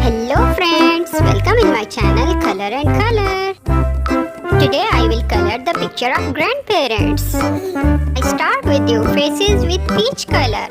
Hello friends, welcome in my channel Color and Color. Today I will color the picture of grandparents. I start with your faces with peach color.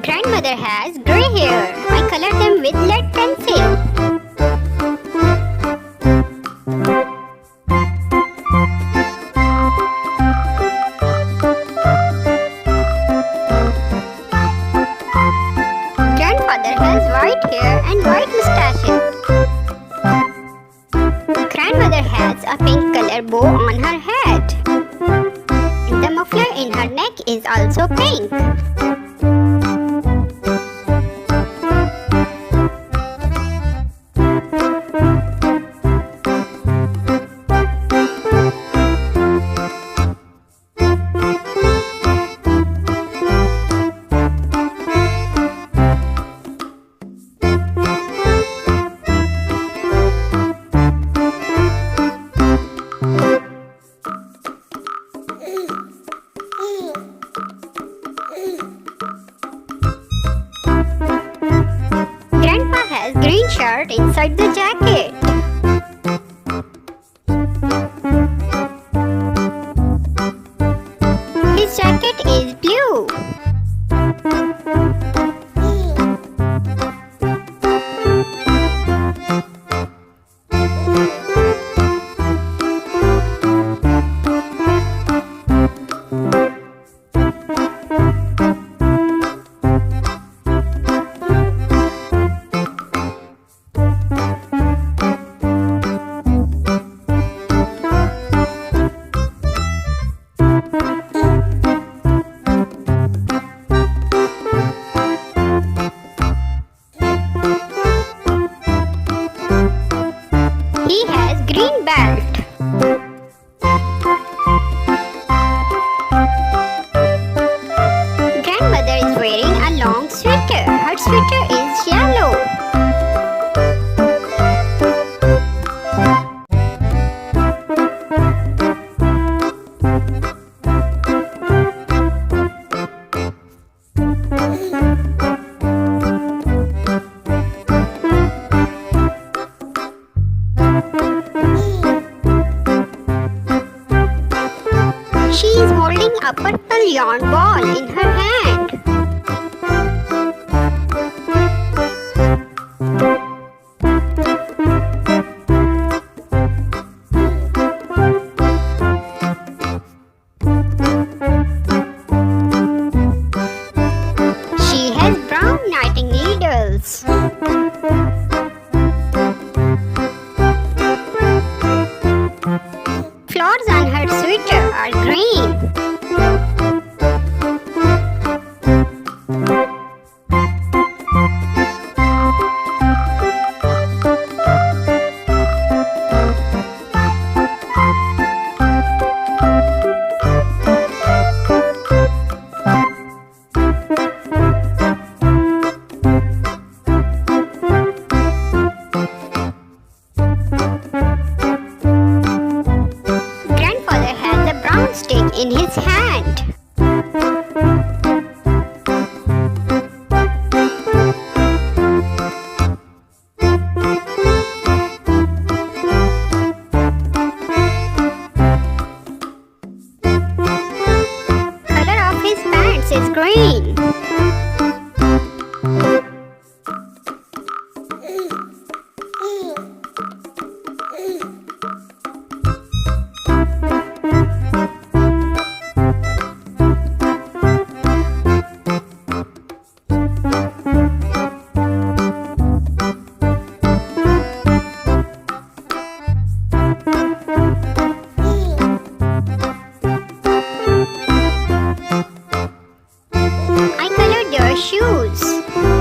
Grandmother has grey hair. I color them with lead pencil. Grandfather has white hair and white mustaches. Grandmother has a pink color bow on her head. And the muffler in her neck is also pink. Grandpa has green shirt inside the jacket. His jacket is blue. He has green belt. Grandmother is wearing a long sweater. Her sweater is yellow. She is holding a purple yarn ball in her hand. She has brown knitting needles. Flowers on her sweater are green. Grandfather has a brown stick in his hand. Color of his pants is green. her shoes.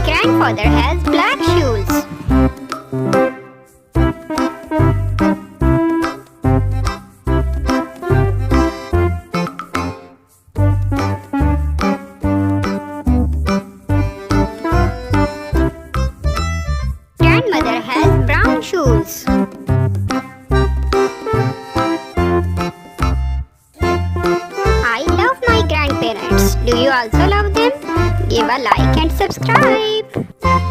Grandfather has black shoes. Grandmother has brown shoes. I love my grandparents. Do you also love them? Give a like and subscribe.